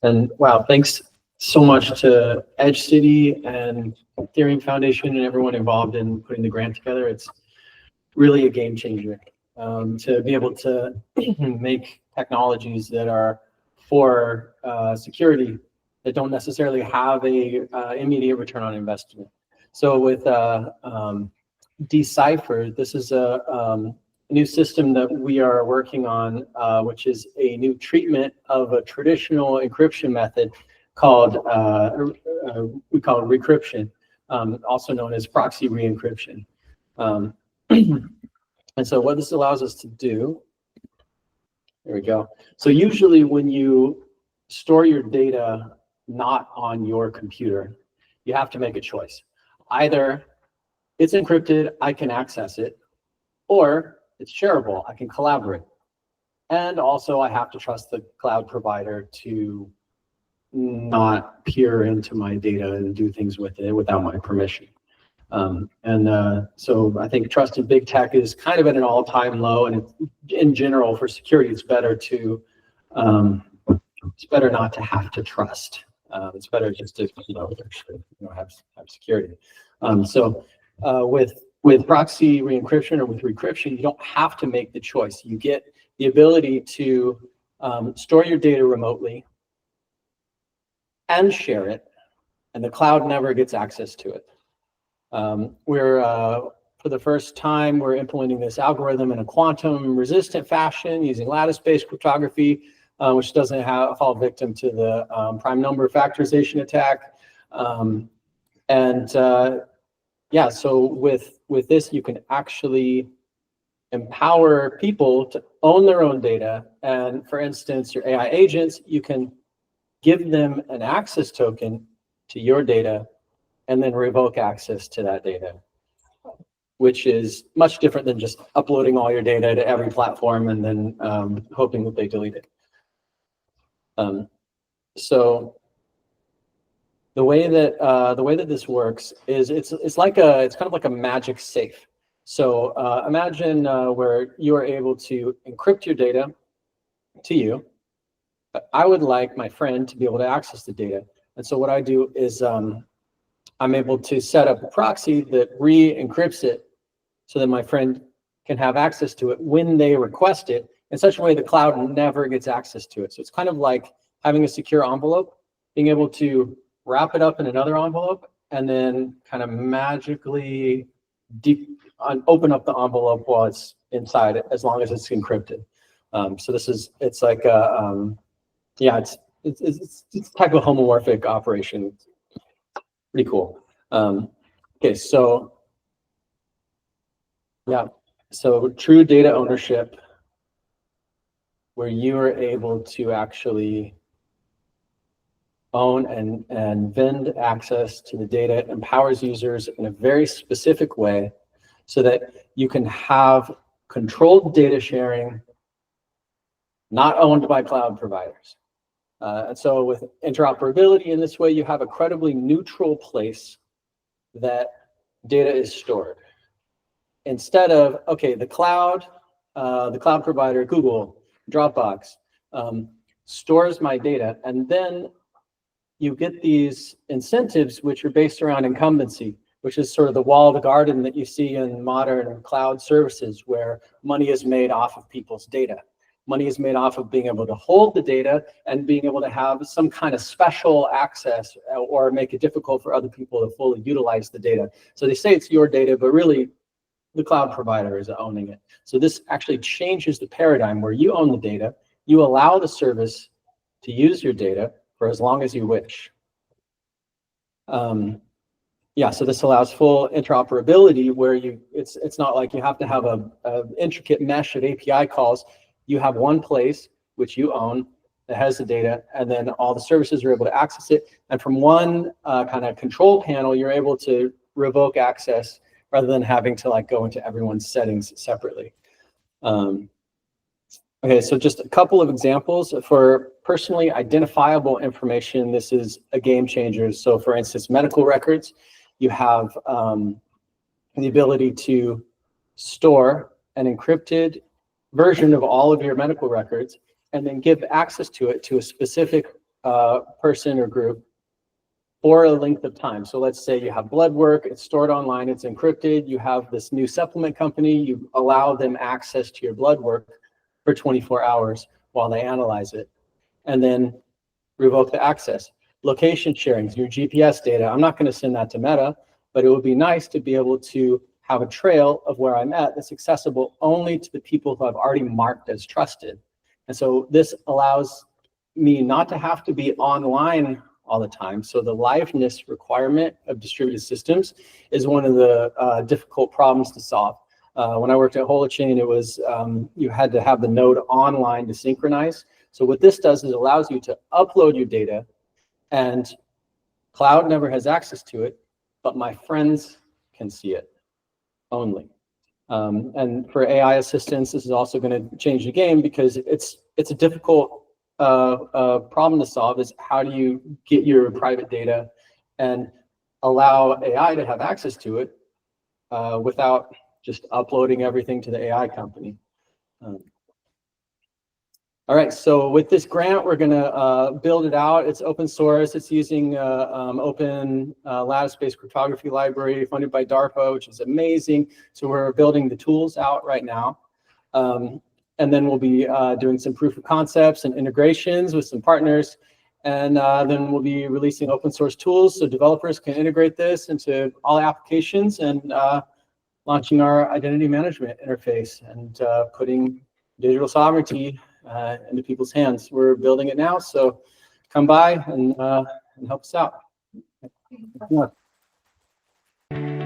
And wow, thanks so much to Edge City and Ethereum Foundation and everyone involved in putting the grant together. It's really a game changer to be able to make technologies that are for security that don't necessarily have a immediate return on investment. So with dCypher, this is a new system that we are working on, which is a new treatment of a traditional encryption method called we call it recryption, also known as proxy re-encryption. And so what this allows us to do, there we go. So usually when you store your data not on your computer, you have to make a choice. Either it's encrypted, I can access it, or it's shareable, I can collaborate. And also I have to trust the cloud provider to not peer into my data and do things with it without my permission. So I think trust in big tech is kind of at an all-time low, and in general for security, it's better to it's better not to have to trust. It's better just to have security. With proxy re-encryption or with recryption, you don't have to make the choice. You get the ability to store your data remotely and share it, and the cloud never gets access to it. For the first time, we're implementing this algorithm in a quantum-resistant fashion using lattice-based cryptography, which doesn't fall victim to the prime number factorization attack. Yeah, so with this, you can actually empower people to own their own data. And for instance, your AI agents, you can give them an access token to your data and then revoke access to that data, which is much different than just uploading all your data to every platform and then hoping that they delete it. So the way that this works is it's kind of like a magic safe. So imagine where you are able to encrypt your data to you, but I would like my friend to be able to access the data. And so what I do is I'm able to set up a proxy that re-encrypts it so that my friend can have access to it when they request it in such a way the cloud never gets access to it. So it's kind of like having a secure envelope, being able to wrap it up in another envelope and then kind of magically open up the envelope while it's inside it, as long as it's encrypted. So it's like a, yeah, it's a type of homomorphic operation. Pretty cool. Okay, so yeah, so true data ownership, where you are able to actually own and vend access to the data, empowers users in a very specific way so that you can have controlled data sharing, not owned by cloud providers. And so with interoperability in this way, you have a credibly neutral place that data is stored. Instead of, okay, the cloud provider, Google, Dropbox, stores my data, and then you get these incentives which are based around incumbency, which is sort of the walled garden that you see in modern cloud services, where money is made off of people's data. Money is made off of being able to hold the data and being able to have some kind of special access or make it difficult for other people to fully utilize the data. So they say it's your data, but really the cloud provider is owning it. So this actually changes the paradigm where you own the data, you allow the service to use your data for as long as you wish. Yeah, so this allows full interoperability where it's not like you have to have a intricate mesh of API calls. You have one place which you own that has the data, and then all the services are able to access it. And from one kind of control panel, you're able to revoke access rather than having to go into everyone's settings separately. Okay, so just a couple of examples. For personally identifiable information, this is a game changer. So for instance, medical records, you have the ability to store an encrypted version of all of your medical records and then give access to it to a specific person or group for a length of time. So let's say you have blood work, it's stored online, it's encrypted, you have this new supplement company, you allow them access to your blood work for 24 hours while they analyze it, and then revoke the access. Location sharing, your GPS data, I'm not going to send that to Meta, but it would be nice to be able to have a trail of where I'm at that's accessible only to the people who I've already marked as trusted. And so this allows me not to have to be online all the time. So the liveness requirement of distributed systems is one of the difficult problems to solve. When I worked at Holochain, it was you had to have the node online to synchronize. So what this does is it allows you to upload your data, and cloud never has access to it, but my friends can see it only. And for AI assistants, this is also going to change the game, because it's a difficult problem to solve. Is how do you get your private data and allow AI to have access to it without just uploading everything to the AI company. All right, so with this grant, we're gonna build it out. It's open source. It's using open lattice-based cryptography library funded by DARPA, which is amazing. So we're building the tools out right now. And then we'll be doing some proof of concepts and integrations with some partners. And then we'll be releasing open source tools so developers can integrate this into all applications, and launching our identity management interface and putting digital sovereignty into people's hands. We're building it now, so come by and help us out. Yeah.